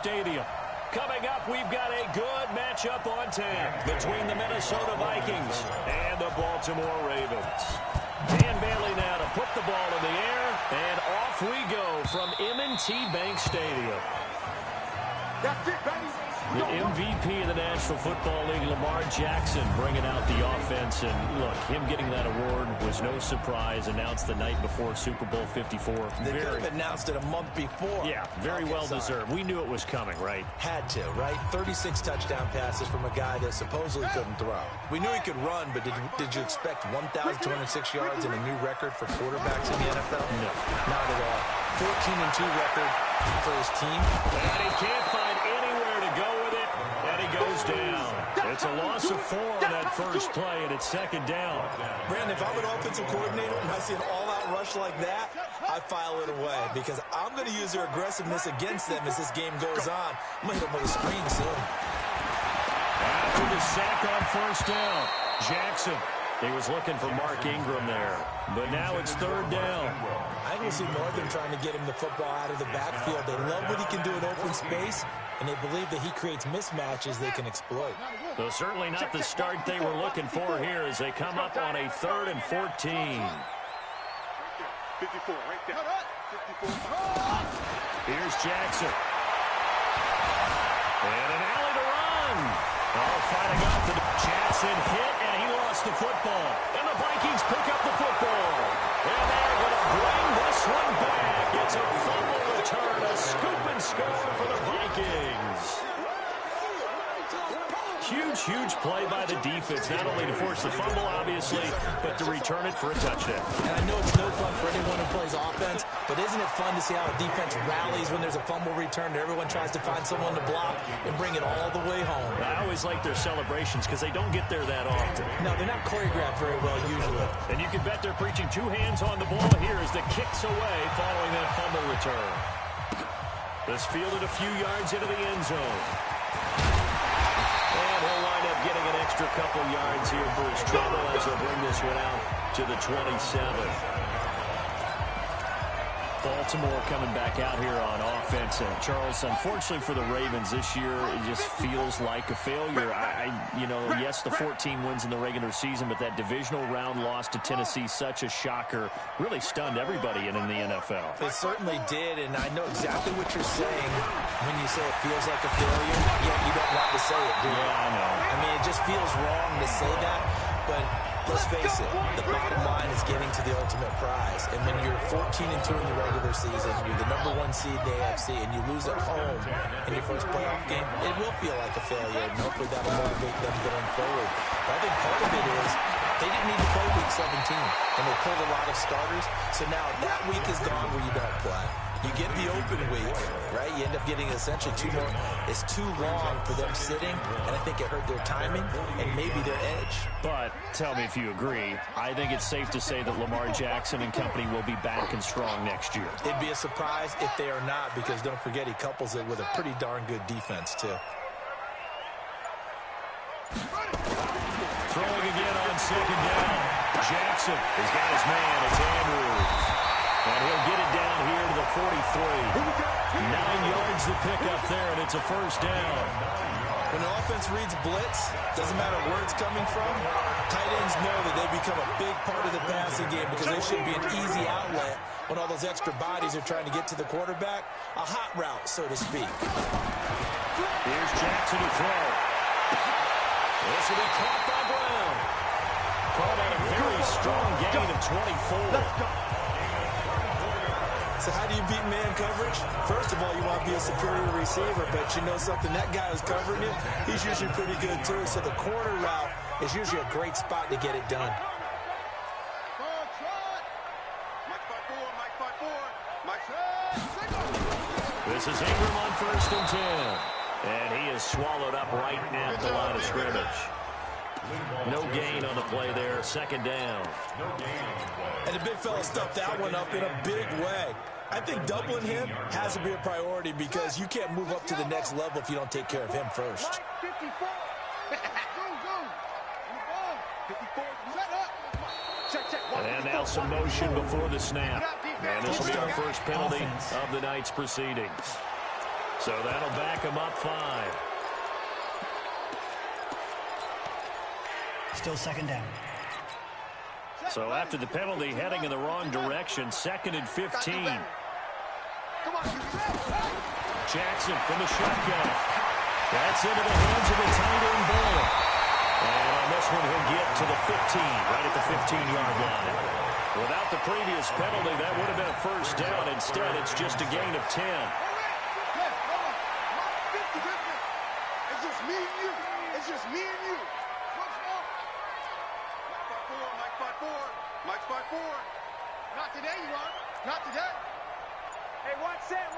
Stadium. Coming up, we've got a good matchup on tap between the Minnesota Vikings and the Baltimore Ravens. Dan Bailey now to put the ball in the air, and off we go from M&T Bank Stadium. That's it, baby. The MVP of the National Football League, Lamar Jackson, bringing out the offense. And, look, him getting that award was no surprise. Announced the night before Super Bowl 54. They could have announced it a month before. Yeah, very well deserved. We knew it was coming, right? Had to, right? 36 touchdown passes from a guy that supposedly couldn't throw. We knew he could run, but did you expect 1,206 yards and a new record for quarterbacks in the NFL? No. Not at all. 14-2 record for his team. And he can't find anywhere to go with it, and he goes down. It's a loss of 4 on that first play, and it's second down. Brandon, if I'm an offensive coordinator and I see an all-out rush like that, I file it away because I'm going to use their aggressiveness against them as this game goes on. I'm going to hit them with a screen soon. After the sack on first down, Jackson. He was looking for Mark Ingram there, but now it's third down. I can see more of them trying to get him the football out of the backfield. They love what he can do in open space, and they believe that he creates mismatches they can exploit. So certainly not the start they were looking for here as they come up on a 3rd and 14. 54 right there. 54. Here's Jackson. And an alley to run. All fighting off the Jackson hit, and he lost the football. And the Vikings pick up the football. And they're going to bring this one back. It's a fumble return, a scoop and score for the Vikings. Huge play by the defense, not only to force the fumble, obviously, but to return it for a touchdown. And I know it's no fun for anyone who plays offense, but isn't it fun to see how a defense rallies when there's a fumble return and everyone tries to find someone to block and bring it all the way home? I always like their celebrations because they don't get there that often. No, they're not choreographed very well usually. And you can bet they're preaching 2 hands on the ball here as the kick's away following that fumble return. This fielded a few yards into the end zone. And he'll wind up getting an extra couple yards here for his trouble as he'll bring this one out to the 27. Baltimore coming back out here on offense. And Charles, unfortunately for the Ravens this year, it just feels like a failure. Yes, the 14 wins in the regular season, but that divisional round loss to Tennessee, such a shocker, really stunned everybody in the NFL. It certainly did, and I know exactly what you're saying when you say it feels like a failure. Yet you don't want to say it, do you? Yeah, I know. I mean, it just feels wrong to say that, but let's face it, the bottom line is getting to the ultimate prize. And when you're 14-2 in the regular season, you're the #1 seed in the AFC, and you lose at home in your first playoff game, it will feel like a failure, and hopefully that will motivate them going forward. But I think part of it is they didn't need to play Week 17, and they pulled a lot of starters. So now that week is gone where you don't play. You get the open week, right? You end up getting essentially 2 more. It's too long for them sitting, and I think it hurt their timing and maybe their edge. But tell me if you agree, I think it's safe to say that Lamar Jackson and company will be back and strong next year. It'd be a surprise if they are not, because don't forget he couples it with a pretty darn good defense, too. Throwing again on second down. Jackson has got his man. It's Andrews. And he'll get it down here to the 43. 9 yards to pick up there, and it's a first down. When the offense reads blitz, doesn't matter where it's coming from, tight ends know that they become a big part of the passing game because they should be an easy outlet when all those extra bodies are trying to get to the quarterback. A hot route, so to speak. Here's Jackson to throw. This will be caught by Brown. Caught on a very strong gain of 24. So how do you beat man coverage? First of all, you want to be a superior receiver, but you know something, that guy who's covering you, he's usually pretty good too. So the corner route is usually a great spot to get it done. This is Ingram on 1st and 10. And he is swallowed up right at the line of scrimmage. No gain on the play there, second down. And the big fella stuffed that one up in a big way. I think doubling him has to be a priority because you can't move up to the next level if you don't take care of him first. And now some motion before the snap. And this will be our first penalty of the night's proceedings. So that'll back him up 5. Still second down. So after the penalty, heading in the wrong direction, 2nd and 15. Jackson from the shotgun. That's into the hands of the tight end Bull. And on this one, he'll get to the 15, right at the 15-yard line. Without the previous penalty, that would have been a first down. Instead, it's just a gain of 10. It's just me and you. It's just me and you. Mike 5-4. Mike 5-4. Not today, you are. Not today. Hey, watch that.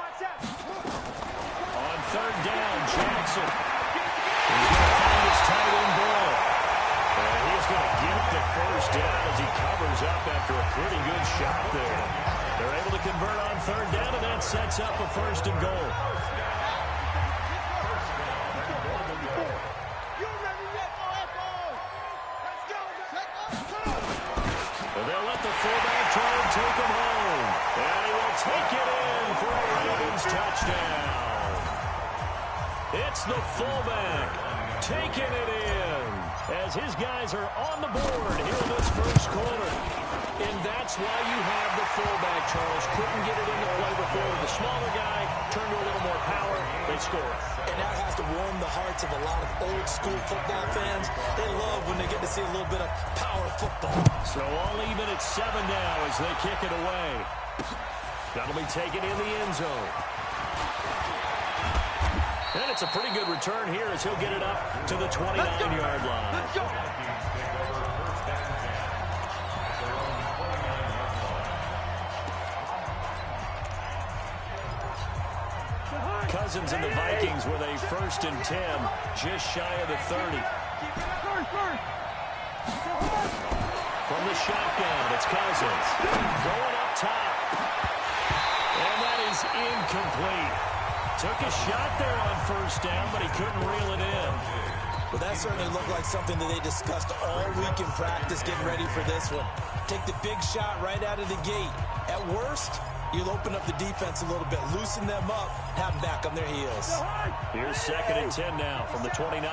On 3rd down, Jackson. He's going to find his tight end Bull. And he's going to get the first down as he covers up after a pretty good shot there. They're able to convert on 3rd down, and that sets up a 1st and goal. They'll let the fullback try and take him home. And he will take it in for a Ravens touchdown. It's the fullback taking it in as his guys are on the board here in this first quarter. And that's why you have the fullback, Charles. Couldn't get it into play before. The smaller guy turned to a little more power. They score. And that has to warm the hearts of a lot of old-school football fans. They love when they get to see a little bit of power football. So all even at 7 now as they kick it away. That'll be taken in the end zone. And it's a pretty good return here as he'll get it up to the 29-yard line. Let's go. Cousins and the Vikings with a 1st and 10, just shy of the 30. From the shotgun, it's Cousins. Going up top. And that is incomplete. Took a shot there on 1st down, but he couldn't reel it in. Well, that certainly looked like something that they discussed all week in practice getting ready for this one. Take the big shot right out of the gate. At worst, you'll open up the defense a little bit, loosen them up, have them back on their heels. Here's 2nd and 10 now from the 29.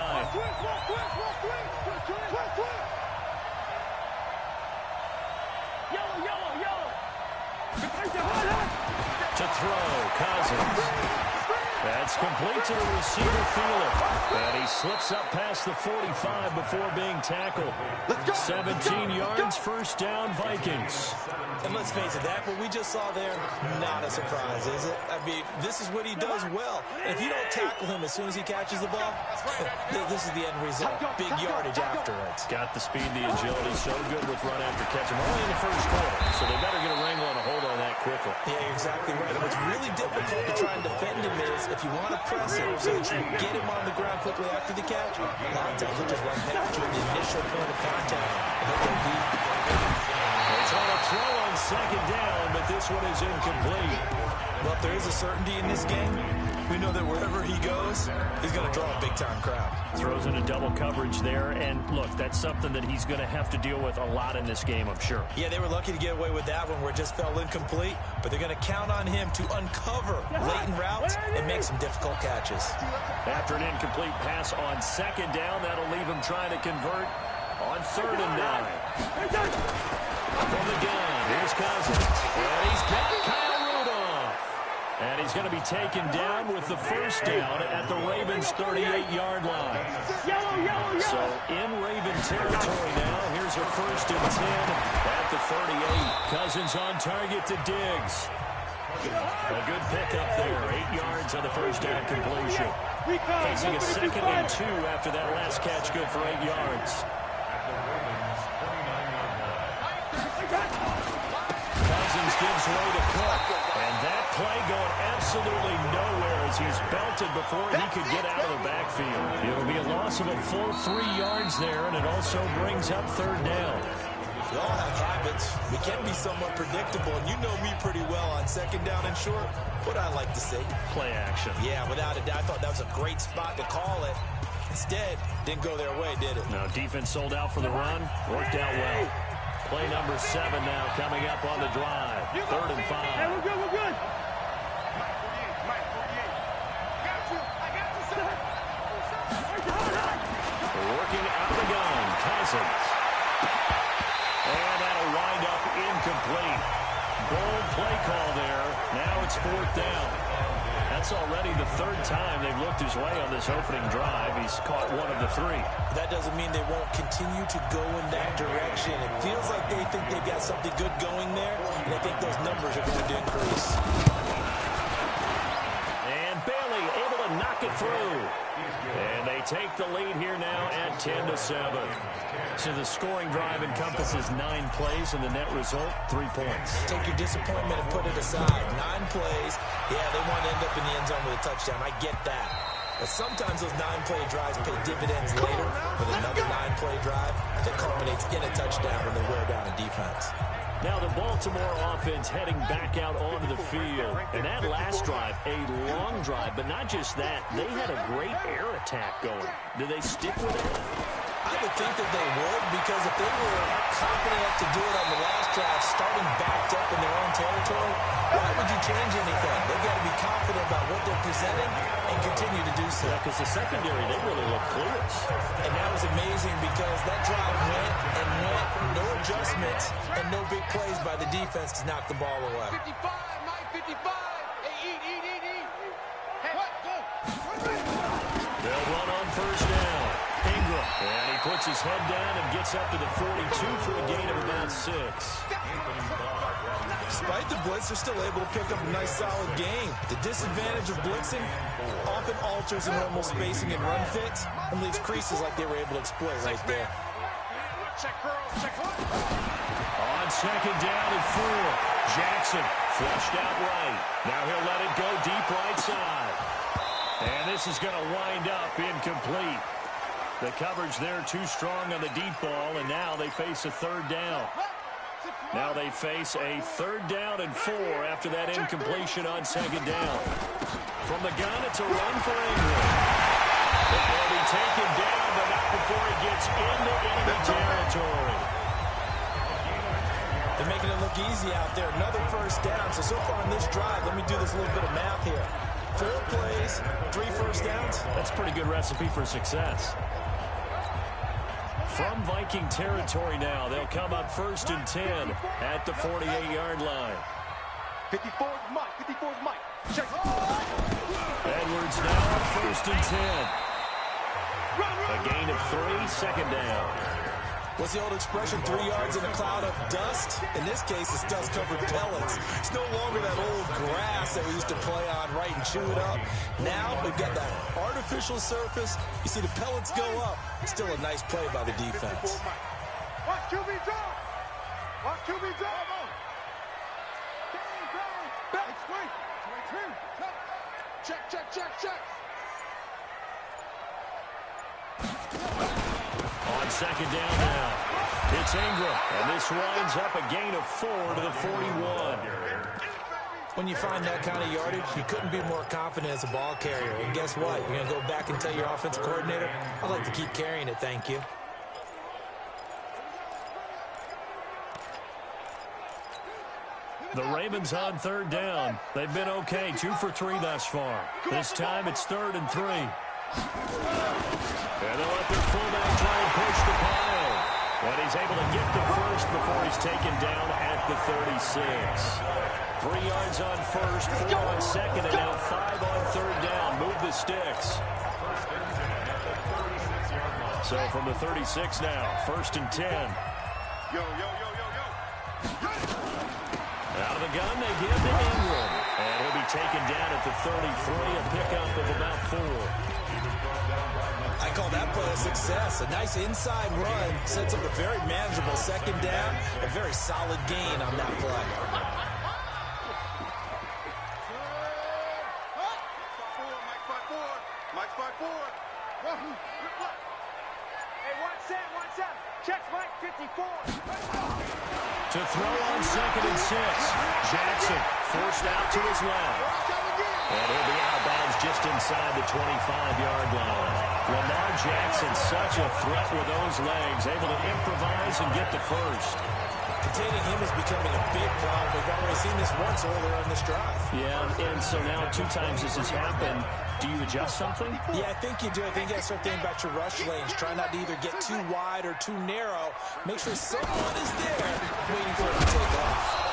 To throw, Cousins. That's complete to the receiver fielder. And he slips up past the 45 before being tackled. 17 yards, 1st down, Vikings. And let's face it, that what we just saw there, not a surprise, is it? I mean, this is what he does well. And if you don't tackle him as soon as he catches the ball, this is the end result. Big yardage after it. Got the speed, the agility, so good with run after catch. And only in the 1st quarter, so they better get a wrangle and a hold on that quickly. Yeah, you're exactly right. And what's really difficult to try and defend him is if you want to press him so that you get him on the ground quickly after the catch, a lot of times he'll just run past you at the initial point of contact. And he'll go deep. They try to throw on 2nd down, but this one is incomplete. Well, if there is a certainty in this game, we know that wherever he goes, he's going to draw a big-time crowd. Throws into double coverage there, and look, that's something that he's going to have to deal with a lot in this game, I'm sure. Yeah, they were lucky to get away with that one where it just fell incomplete, but they're going to count on him to uncover latent routes and make some difficult catches. After an incomplete pass on 2nd down, that'll leave him trying to convert on 3rd and 9. From the gun, here's Cousins. And he's got Kyle Rudolph. And he's going to be taken down with the 1st down at the Ravens' 38-yard line. So in Raven territory now, here's a 1st and 10 at the 38. Cousins on target to Diggs. A good pickup there, 8 yards on the 1st down completion. Facing a 2nd and 2 after that last catch, good for 8 yards. Cousins gives way to Cook, and that play going absolutely nowhere as he's belted before he could get out of the backfield. It'll be a loss of a full 3 yards there, and it also brings up 3rd down. We all have habits. We can be somewhat predictable, and you know me pretty well on 2nd down and short. What I like to see. Play action. Yeah, without a doubt. I thought that was a great spot to call it. Instead, didn't go their way, did it? No, defense sold out for the run. Worked out well. Play number 7 now coming up on the drive. 3rd and 5. Hey, we're good. passes. And that'll wind up incomplete. Bold play call there. Now it's 4th down. That's already the 3rd time they've looked his way on this opening drive. He's caught 1 of the 3. That doesn't mean they won't continue to go in that direction. It feels like they think they've got something good going there, and I think those numbers are going to increase. And Bailey able to knock it through. And they take the lead here now at 10-7. So the scoring drive encompasses 9 plays, and the net result, 3 points. Take your disappointment and put it aside. 9 plays. Yeah, they want to end up in the end zone with a touchdown. I get that. But sometimes those 9-play drives pay dividends later with another 9-play drive that culminates in a touchdown when they wear down a defense. Now the Baltimore offense heading back out onto the field. And that last drive, a long drive, but not just that. They had a great air attack going. Do they stick with it? I would think that they would, because if they were confident enough to do it on the last drive, starting backed up in their own territory, why would you change anything? They've got to be confident about what they're presenting and continue to do so. Yeah, because the secondary, they really look clueless. And that was amazing because that drive went and went, no adjustments, and no big plays by the defense to knock the ball away. 55, Mike, 55. Hey, eat. Hey, what? Go. They'll run on 1st down. Ingram, and he puts his head down and gets up to the 42 for a gain of about 6. Despite the blitz, they're still able to pick up a nice, solid gain. The disadvantage of blitzing often alters the normal spacing and run fits and leaves creases like they were able to exploit right there. Check girls, check one. On 2nd down and 4. Jackson flushed out right. Now he'll let it go deep right side. And this is going to wind up incomplete. The coverage there too strong on the deep ball, and now they face a 3rd down. Now they face a 3rd down and 4 after that incompletion on 2nd down. From the gun, it's a run for Ingram. He'll be taken down, but not before he gets into enemy territory. They're making it look easy out there. Another 1st down. So far in this drive, let me do this little bit of math here. 4 plays, 3 1st downs. That's a pretty good recipe for success. From Viking territory now, they'll come up 1st and 10 at the 48-yard line. 54's Mike. Check. Edwards now on 1st and 10. A gain of 3, 2nd down. What's the old expression, 3 yards in a cloud of dust? In this case, it's dust-covered pellets. It's no longer that old grass that we used to play on, right, and chew it up. Now we've got that artificial surface. You see the pellets go up. Still a nice play by the defense. Watch QB drop. Watch QB drop. Back. Check. On 2nd down now, it's Ingram, and this winds up a gain of 4 to the 41. When you find that kind of yardage, you couldn't be more confident as a ball carrier. And guess what? You're going to go back and tell your offensive coordinator, I'd like to keep carrying it, thank you. The Ravens on 3rd down. They've been okay, 2 for 3 thus far. This time it's 3rd and 3. And they'll let their fullback try and push the pile. But he's able to get the first before he's taken down at the 36. 3 yards on 1st, 4 on 2nd, and now 5 on 3rd down. Move the sticks. So from the 36 now, 1st and 10. Yo. Out of the gun, they give to Ingram. And he'll be taken down at the 33, a pickup of about 4. I call that play a success. A nice inside run sets up a very manageable 2nd down. A very solid gain on that play. Mike 5-4. Hey, watch that. Check Mike 54. To throw on 2nd and 6. Jackson forced out to his left. And he'll be out of bounds just inside the 25-yard line. Lamar Jackson, such a threat with those legs, able to improvise and get the first. Containing him is becoming a big problem. We've already seen this once earlier on this drive. Yeah, and so now 2 times this has happened. Do you adjust something? Yeah, I think you do. I think you got to start thinking about your rush lanes. Try not to either get too wide or too narrow. Make sure someone is there waiting for it to take off.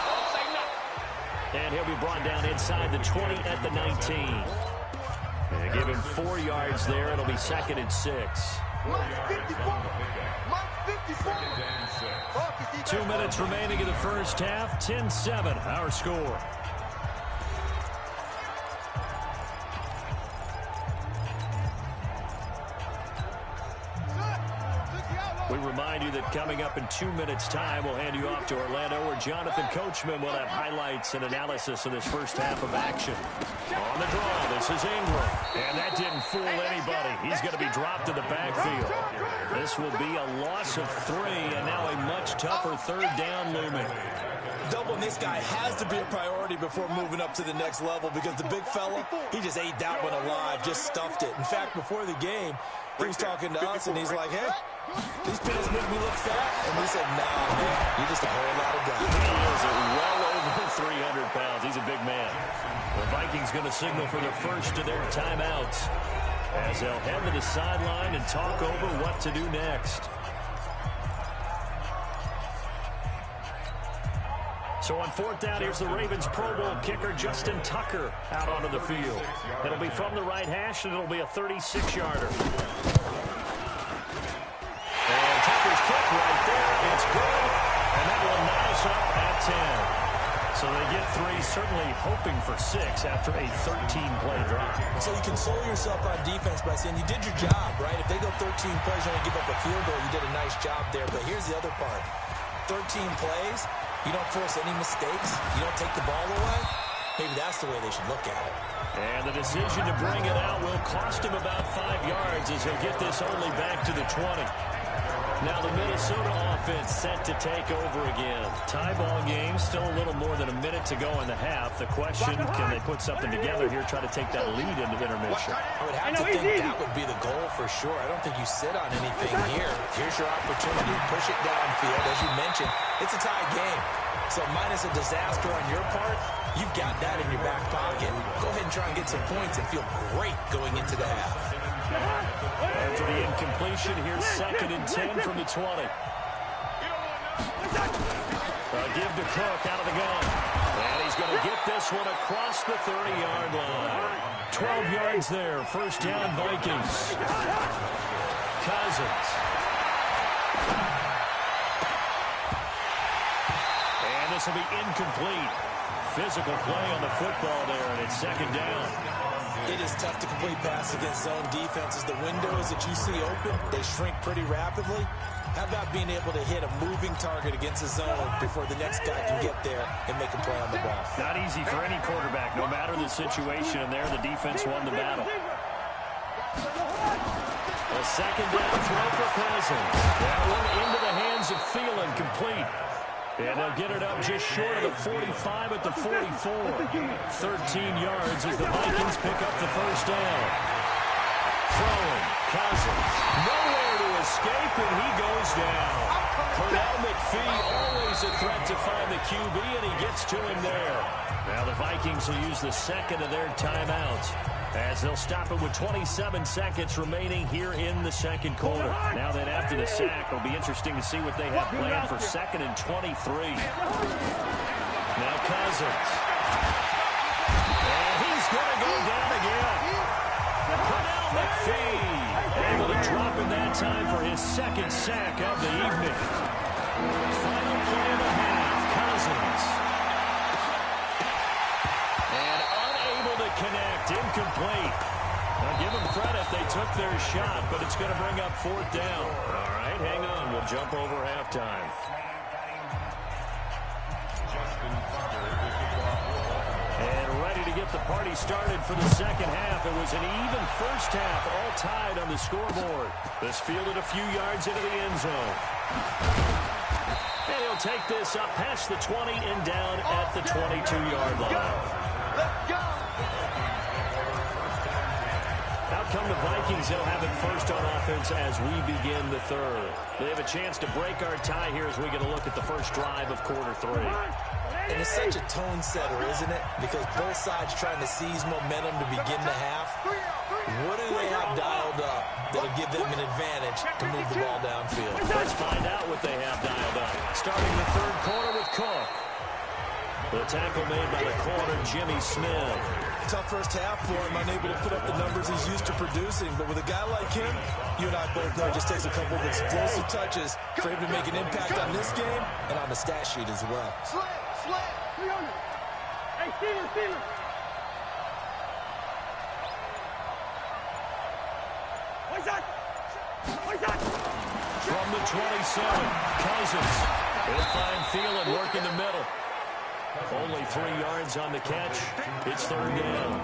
And he'll be brought down inside the 20 at the 19. And give him 4 yards there. It'll be 2nd and 6. 2 minutes remaining in the first half. 10-7, our score. We remind you that coming up in 2 minutes' time, we'll hand you off to Orlando, where Jonathan Coachman will have highlights and analysis of this first half of action. On the draw, this is Ingram. And that didn't fool anybody. He's going to be dropped in the backfield. This will be a loss of 3, and now a much tougher 3rd down looming. Doubling this guy has to be a priority before moving up to the next level, because the big fella, he just ate that one alive, just stuffed it. In fact, before the game, he was talking to us, and he's like, hey, these pills make me look fat. And we said, nah, man, you're just a whole lot of guy. He is well over 300 pounds. He's a big man. The Vikings going to signal for the first of their timeouts as they'll head to the sideline and talk over what to do next. So on 4th down, here's the Ravens Pro Bowl kicker Justin Tucker out onto the field. It'll be from the right hash, and it'll be a 36-yarder. And Tucker's kick right there. It's good, and that will knot us up at 10. So they get 3, certainly hoping for 6 after a 13-play drive. So you console yourself on defense by saying you did your job, right? If they go 13 plays, you only give up a field goal, you did a nice job there. But here's the other part. 13 plays, you don't force any mistakes, you don't take the ball away. Maybe that's the way they should look at it. And the decision to bring it out will cost him about 5 yards as he'll get this only back to the 20. Now the Minnesota offense set to take over again. Tie ball game, still a little more than a minute to go in the half. The question, can they put something together here, try to take that lead into intermission? I would have to think that would be the goal for sure. I don't think you sit on anything here. Here's your opportunity. Push it downfield. As you mentioned, it's a tie game. So minus a disaster on your part, you've got that in your back pocket. Go ahead and try and get some points and feel great going into the half. After the incompletion, here's 2nd and 10 from the 20. Give to Cook out of the gun. And he's going to get this one across the 30-yard line. 12 yards there. First down, Vikings. Cousins. And this will be incomplete. Physical play on the football there, and it's 2nd down. It is tough to complete pass against zone defenses. The windows that you see open, they shrink pretty rapidly. How about being able to hit a moving target against the zone before the next guy can get there and make a play on the ball? Not easy for any quarterback, no matter the situation, and there the defense won the battle. A 2nd down throw for Cousins. That one into the hands of Thielen, complete. And they'll get it up just short of the 45 at the 44. 13 yards as the Vikings pick up the first down. Throwing, Cousins. Nowhere to escape, and he goes down. Pernell McPhee, always a threat to find the QB, and he gets to him there. Now the Vikings will use the 2nd of their timeouts, as they'll stop it with 27 seconds remaining here in the 2nd quarter. Now then, after the sack, it'll be interesting to see what they have planned for 2nd and 23. Now Cousins. And he's going to go down again. Pernell McPhee able to drop in that time for his 2nd sack of the evening. Final play of the half, Cousins. And unable to connect, incomplete. Now give them credit, they took their shot, but it's going to bring up 4th down. All right, hang on, we'll jump over halftime. And ready to get the party started for the 2nd half. It was an even first half, all tied on the scoreboard. This fielded a few yards into the end zone. And he'll take this up past the 20 and down at the 22-yard line. Out come the Vikings, they'll have it first on offense as we begin the third. They have a chance to break our tie here as we get a look at the first drive of quarter 3. And it's such a tone setter, isn't it? Because both sides trying to seize momentum to begin the half. What do they have dialed up that'll give them an advantage to move the ball downfield? Let's find out what they have dialed up. Starting the third quarter with Cook. The tackle made by the corner, Jimmy Smith. Tough first half for him, unable to put up the numbers he's used to producing. But with a guy like him, you and I both know it just takes a couple of explosive touches for him to make an impact on this game and on the stat sheet as well. Slant. 300. Hey, Steelers. What's that? From the 27, Cousins. He'll find Thielen working the middle. Only 3 yards on the catch. It's third down.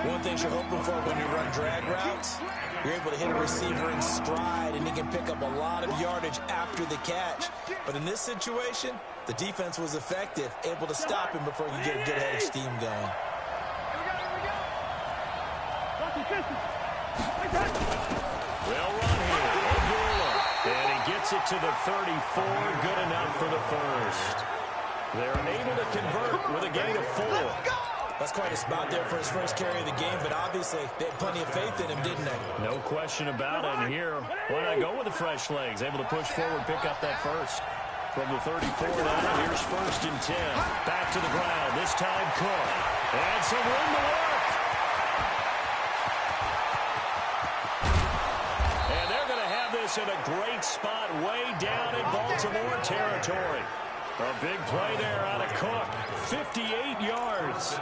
One thing you're hoping for when you run drag routes, you're able to hit a receiver in stride, and he can pick up a lot of yardage after the catch. But in this situation, the defense was effective, able to stop him before he could get a good head of steam going. Well run here. Ogula. And he gets it to the 34. Good enough for the first. They're able to convert with a gain of 4. That's quite a spot there for his first carry of the game, but obviously they had plenty of faith in him, didn't they? No question about it. And here, why not go with the fresh legs? Able to push forward, pick up that first. From the 34 now, here's first and 10. Back to the ground. This time, Cook. And some room to work. And they're going to have this in a great spot way down in Baltimore territory. A big play there out of Cook. 58 yards.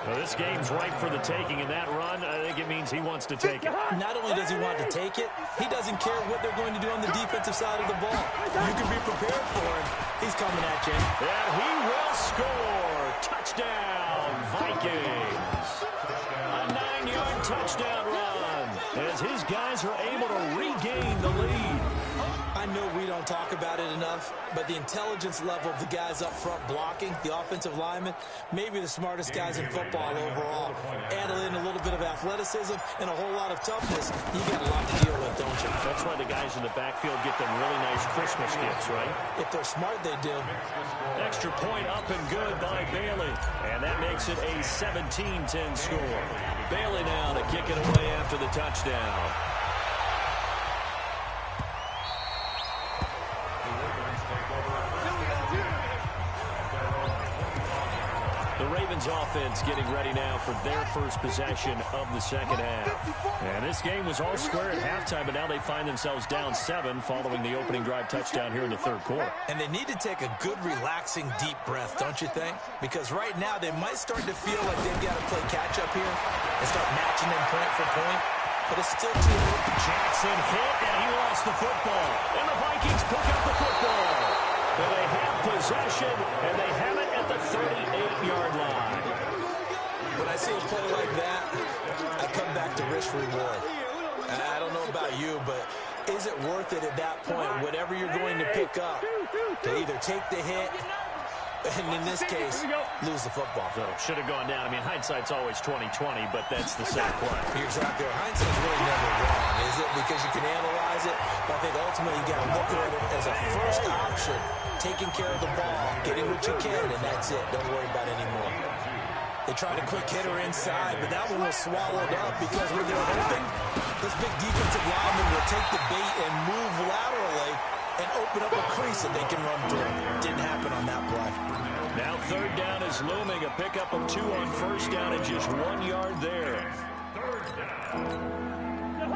Well, this game's ripe for the taking, and that run, I think it means he wants to take it. Not only does he want to take it, he doesn't care what they're going to do on the defensive side of the ball. You can be prepared for him. He's coming at you. And he will score. Touchdown, Vikings. A 9-yard touchdown run as his guys are able to regain the lead. I know we don't talk about it enough, but the intelligence level of the guys up front blocking, the offensive linemen, maybe the smartest guys in football overall. Add in a little bit of athleticism and a whole lot of toughness, you got a lot to deal with, don't you? That's why the guys in the backfield get them really nice Christmas gifts, right? If they're smart, they do. Extra point up and good by Bailey. And that makes it a 17-10 score. Bailey now to kick it away after the touchdown. The Ravens offense getting ready now for their first possession of the second half. And this game was all square at halftime, but now they find themselves down 7 following the opening drive touchdown here in the third quarter. And they need to take a good, relaxing, deep breath, don't you think? Because right now they might start to feel like they've got to play catch-up here and start matching them point for point. But it's still too early. Jackson hit, and he lost the football. And the Vikings pick up the football. And they have possession, and they have it at the 38-yard line. When I see a play like that, I come back to risk-reward. I don't know about you, but is it worth it at that point, whatever you're going to pick up, to either take the hit, and in this case, lose the football? So should have gone down. I mean, hindsight's always 20/20, but that's the same play. You're exactly right. Hindsight's really never wrong, is it? Because you can analyze it, but I think ultimately you got to look at it as a first option, taking care of the ball, getting what you can, and that's it. Don't worry about it anymore. They tried a quick hitter inside, but that one was swallowed up because when they're open, this big defensive lineman will take the bait and move laterally and open up a crease that they can run through. Didn't happen on that play. Now third down is looming. A pickup of 2 on first down and just 1 yard there.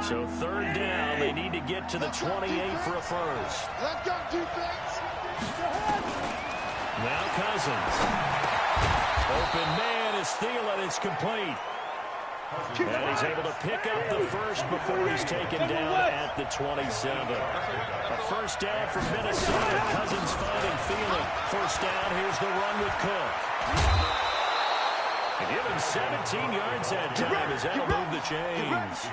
So third down, they need to get to the 28 for a first. Let's go, defense. Now Cousins. Open man is Thielen. It's complete. And he's able to pick up the first before he's taken down at the 27. A first down from Minnesota. Cousins finding Thielen. First down. Here's the run with Cook. And give him 17 yards that time as that'll move the chains.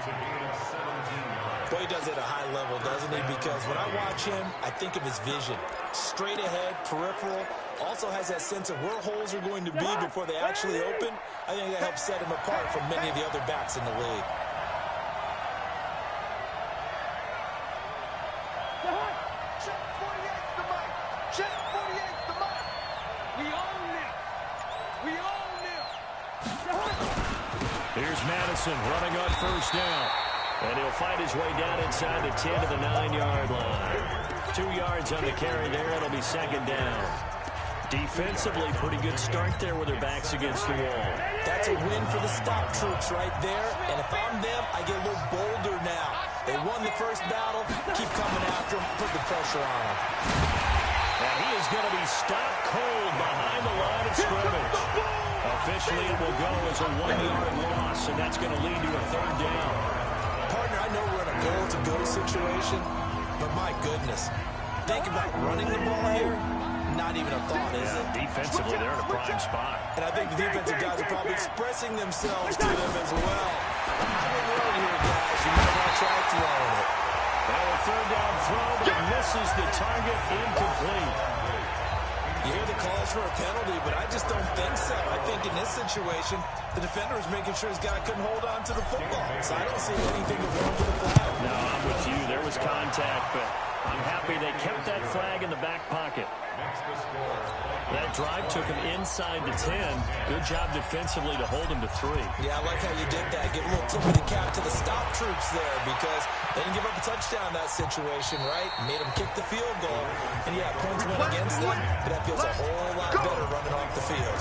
Boy, he does it at a high level, doesn't he? Because when I watch him, I think of his vision. Straight ahead, peripheral. Also has that sense of where holes are going to be before they actually open. I think that helps set him apart from many of the other backs in the league. Madison running on first down. And he'll fight his way down inside the 10 to the 9-yard line. 2 yards on the carry there. It'll be second down. Defensively, pretty good start there with their backs against the wall. That's a win for the stop troops right there. And if I'm them, I get a little bolder now. They won the first battle. Keep coming after them. Put the pressure on them. And he is going to be stopped cold behind the line of scrimmage. Officially, it will go as a 1-yard loss, and that's going to lead to a third down. Partner, I know we're in a goal-to-go situation, but my goodness. Think about running the ball here. Not even a thought, is it? Defensively, they're in a prime spot. And I think the defensive guys are probably expressing themselves to them as well. I would run here, guys. You might not try throwing it. Well, a third down throw, but it misses the target, incomplete. You hear the calls for a penalty, but I just don't think so. I think in this situation, the defender is making sure his guy couldn't hold on to the football. So I don't see anything to run to the flag. No, I'm with you. There was contact, but I'm happy they kept that flag in the back pocket. That drive took him inside the 10. Good job defensively to hold him to 3. Yeah, I like how you did that. Give a little tip of the cap to the stop troops there because they didn't give up a touchdown in that situation, right? Made them kick the field goal. And yeah, points went against them, but that feels a whole lot better running off the field.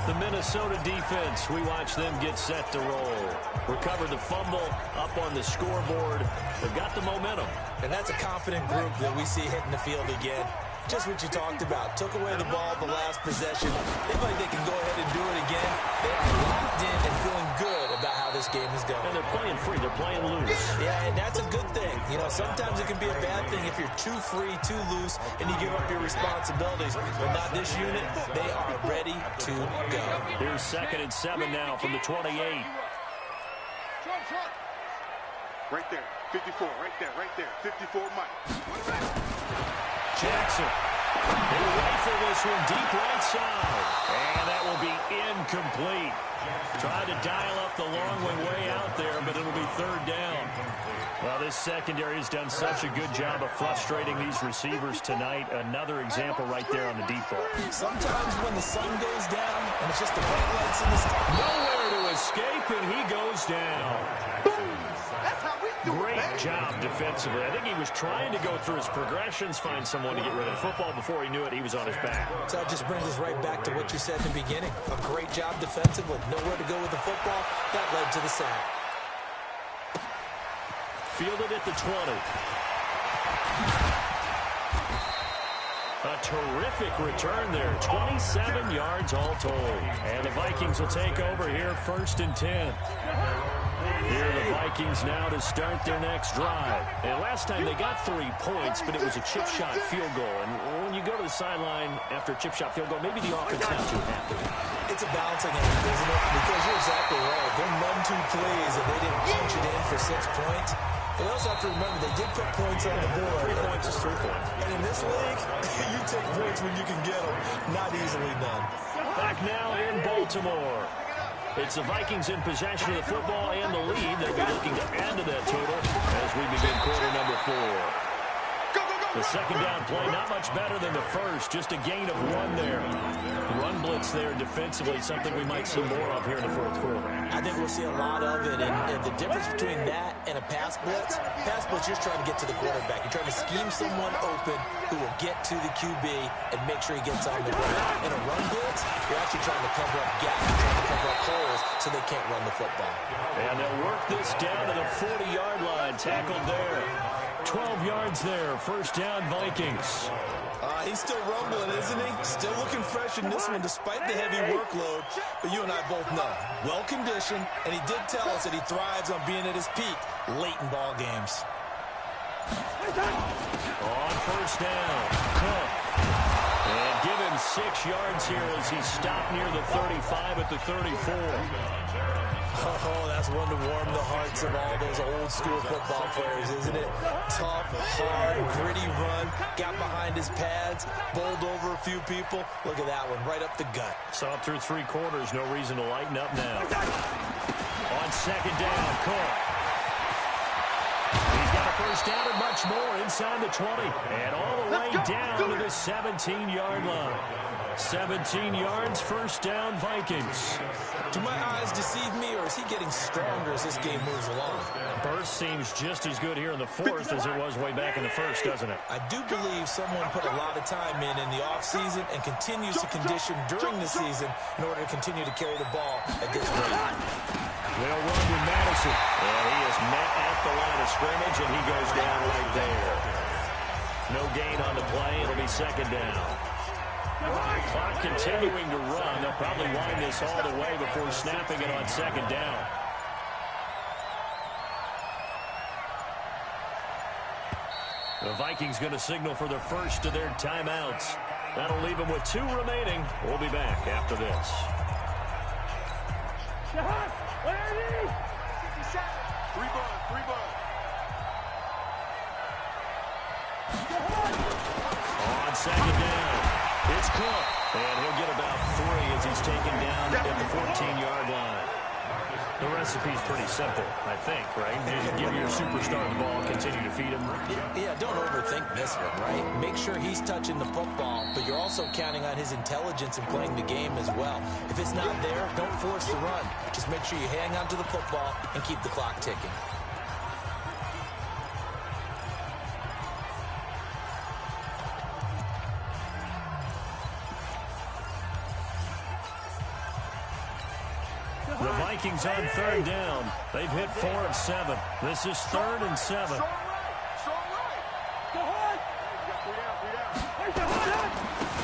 The Minnesota defense, we watch them get set to roll. Recovered the fumble, up on the scoreboard. They've got the momentum. And that's a confident group that we see hitting the field again. Just what you talked about. Took away the ball the last possession. They feel like they can go ahead and do it again. They are locked in and feeling good about how this game is going. And they're playing free. They're playing loose. Yeah, and that's a good thing. You know, sometimes it can be a bad thing if you're too free, too loose, and you give up your responsibilities. But not this unit. They are ready to go. Here's 2nd and 7 now from the 28. Right there. 54. Right there. 54, Mike. Jackson. He'll rifle this one deep right side. And that will be incomplete. Tried to dial up the long way out there, but it'll be third down. Well, this secondary has done such a good job of frustrating these receivers tonight. Another example right there on the deep ball. Sometimes when the sun goes down and it's just the bright lights in the sky. Nowhere to escape, and he goes down. Great job defensively. I think he was trying to go through his progressions, find someone to get rid of the football. Before he knew it, he was on his back. So that just brings us right back to what you said in the beginning. A great job defensively. Nowhere to go with the football. That led to the sack. Fielded at the 20. A terrific return there. 27 yards all told. And the Vikings will take over here 1st and 10. Here are the Vikings now to start their next drive. And last time they got 3 points, but it was a chip shot field goal. And when you go to the sideline after a chip shot field goal, maybe the offense not too happy. It's a balancing act, isn't it? Because you're exactly right. They're none too pleased that they didn't punch it in for 6 points. But we also have to remember they did put points on the board. 3 points is 3 points. And in this league, you take points when you can get them. Not easily done. Back now in Baltimore. It's the Vikings in possession of the football and the lead. They'll be looking to add to that total as we begin quarter number 4. The second down play, not much better than the first. Just a gain of 1 there. Run blitz there defensively, something we might see more of here in the 4th quarter. I think we'll see a lot of it. And the difference between that and a pass blitz, you're just trying to get to the quarterback. You're trying to scheme someone open who will get to the QB and make sure he gets on the ground. In a run blitz, you're actually trying to cover up gaps, trying to cover up holes so they can't run the football. And they'll work this down to the 40-yard line. Tackled there. 12 yards there. First down, Vikings. He's still rumbling, isn't he? Still looking fresh in this one despite the heavy workload. But you and I both know, well-conditioned, and he did tell us that he thrives on being at his peak late in ball games. On first down, Cook. And give him 6 yards here as he stopped near the 35 at the 34. Oh, that's one to warm the hearts of all those old-school football players, isn't it? Tough, hard, gritty run, got behind his pads, bowled over a few people. Look at that one, right up the gut. Saw it through 3 quarters, no reason to lighten up now. On second down, Cook. He's got a first down and much more inside the 20. And all the way down to the 17-yard line. 17 yards, first down, Vikings. Do my eyes deceive me, or is he getting stronger as this game moves along? Burst seems just as good here in the fourth as it was way back in the first, doesn't it? I do believe someone put a lot of time in the offseason and continues to condition during the season in order to continue to carry the ball at this rate. They'll run with Madison. And he is met at the line of scrimmage, and he goes down right there. No gain on the play. It'll be second down. Clock continuing to run. They'll probably wind this all the way before snapping it on second down. The Vikings going to signal for the first of their timeouts. That'll leave them with 2 remaining. We'll be back after this. Three ball. On second down, it's Cook. And he'll get about 3 as he's taken down at the 14-yard line. The recipe's pretty simple, I think, right? Just give your superstar the ball, continue to feed him. Yeah, don't overthink this one, right? Make sure he's touching the football, but you're also counting on his intelligence in playing the game as well. If it's not there, don't force the run. Just make sure you hang on to the football and keep the clock ticking. The Vikings on third down. They've hit 4 of 7. This is 3rd and 7.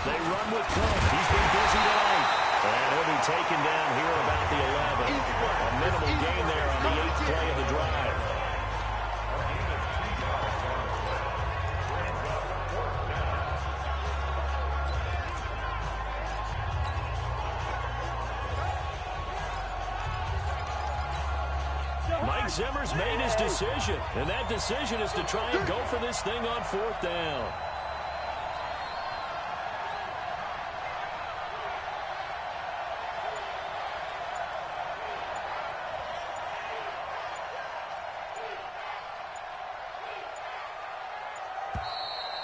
They run with Cook. He's been busy tonight. And he'll be taken down here at about the 11. A minimal gain there on the 8th play of the drive. Mike Zimmer's made his decision, and that decision is to try and go for this thing on 4th down.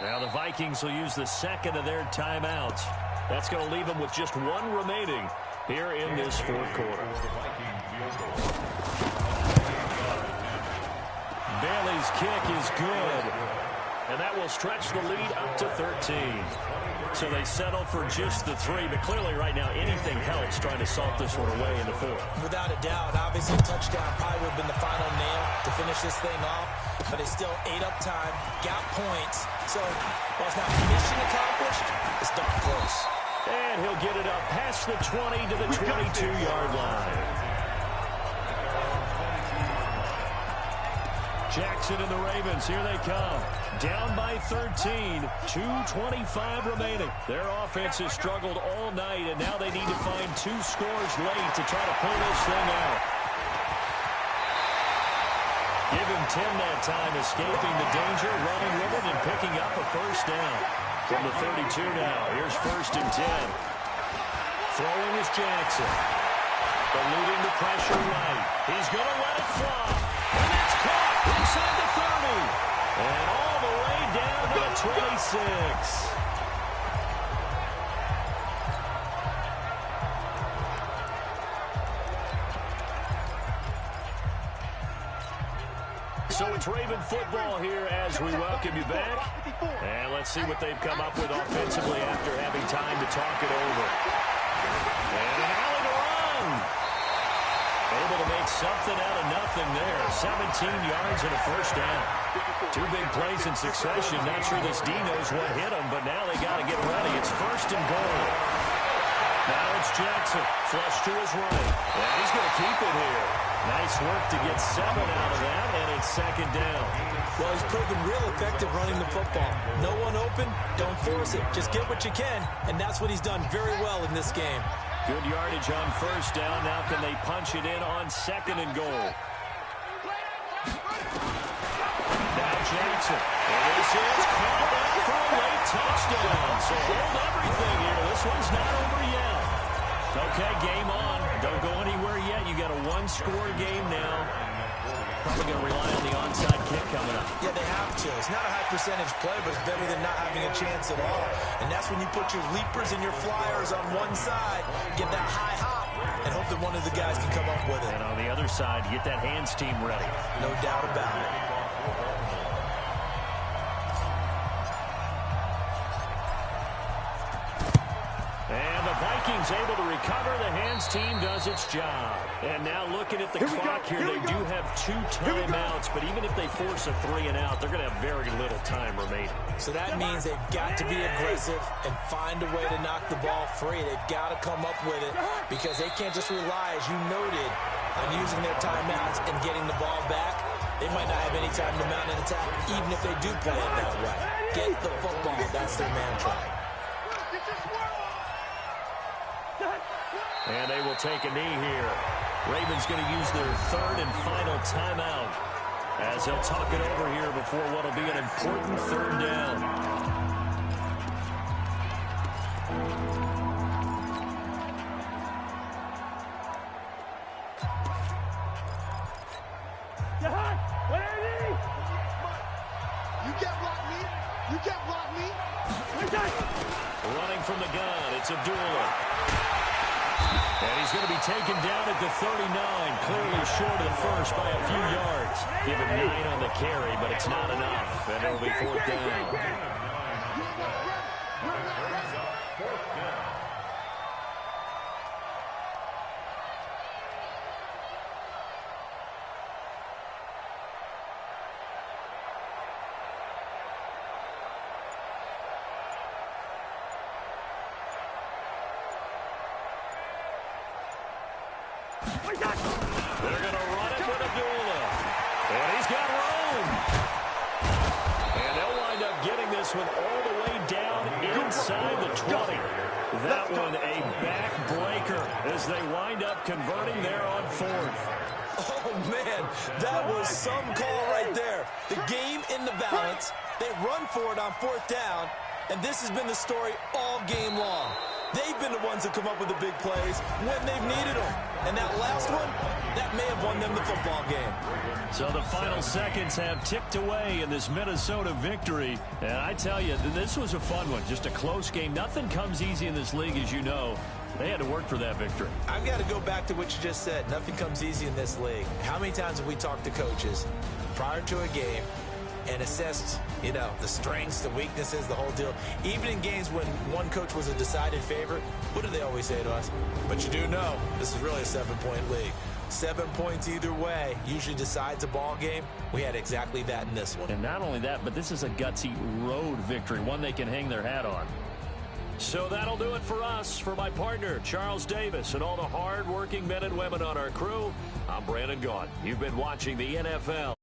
Now the Vikings will use the second of their timeouts. That's going to leave them with just 1 remaining here in this 4th quarter. Bailey's kick is good, and that will stretch the lead up to 13. So they settle for just the 3, but clearly right now anything helps trying to salt this one away in the 4th. Without a doubt, obviously touchdown probably would have been the final nail to finish this thing off, but it's still ate up time, got points, so while it's not mission accomplished, it's darn close. And he'll get it up past the 20 to the 22-yard line. Jackson and the Ravens, here they come. Down by 13, 2:25 remaining. Their offense has struggled all night, and now they need to find 2 scores late to try to pull this thing out. Give him 10 that time, escaping the danger, running with it, and picking up a first down. From the 32 now, here's 1st and 10. Throwing is Jackson. Eluding the pressure right. He's going to let it fly. And that's caught inside the 30. And all the way down to the 26. So it's Raven football here as we welcome you back. And let's see what they've come up with offensively after having time to talk it over. And an alley to run. Able to make something out of nothing there. 17 yards and a first down. 2 big plays in succession. Not sure this D knows what hit him, but now they got to get ready. It's 1st and goal. Now it's Jackson. Flush to his right. And he's going to keep it here. Nice work to get 7 out of that, and it's 2nd down. Well, he's proven real effective running the football. No one open, don't force it. Just get what you can, and that's what he's done very well in this game. Good yardage on 1st down. Now can they punch it in on 2nd and goal? Now Jackson. And this is caught out for a late touchdown. So hold everything here. This one's not over yet. Okay, game on. Don't go anywhere yet. You got a 1-score game now. Probably going to rely on the onside kick coming up. Yeah, they ratio. It's not a high percentage play, but it's better than not having a chance at all. And that's when you put your leapers and your flyers on one side, get that high hop, and hope that one of the guys can come up with it. And on the other side, get that hands team ready. No doubt about it. And the Vikings able to recover. The hands team does its job. And now looking at the clock here, they do have 2 timeouts, but even if they force a 3 and out, they're going to have very little time remaining. So that means they've got to be aggressive and find a way to knock the ball free. They've got to come up with it because they can't just rely, as you noted, on using their timeouts and getting the ball back. They might not have any time to mount an attack, even if they do play it that way. Get the football. That's their mantra. And they will take a knee here. Ravens going to use their 3rd and final timeout as they'll talk it over here before what will be an important 3rd down. You can't block me. You can't block me. Running from the gun, it's Abdullah. And he's going to be taken down at the 39, clearly short of the first by a few yards. Give him 9 on the carry, but it's not enough, and it'll be 4th down. They're going to run it with Abdullah. And he's got room. And they'll wind up getting this one all the way down inside the 20. That one a backbreaker as they wind up converting there on 4th. Oh, man, that was some call right there. The game in the balance. They run for it on 4th down, and this has been the story all game long. They've been the ones that come up with the big plays when they've needed them. And that last one, that may have won them the football game. So the final seconds have ticked away in this Minnesota victory. And I tell you, this was a fun one. Just a close game. Nothing comes easy in this league, as you know. They had to work for that victory. I've got to go back to what you just said. Nothing comes easy in this league. How many times have we talked to coaches prior to a game and assessed, you know, the strengths, the weaknesses, the whole deal? Even in games when one coach was a decided favorite, what do they always say to us? But you do know this is really a 7-point league. 7 points either way usually decides a ball game. We had exactly that in this one. And not only that, but this is a gutsy road victory, one they can hang their hat on. So that'll do it for us. For my partner, Charles Davis, and all the hard-working men and women on our crew, I'm Brandon Gaughan. You've been watching the NFL.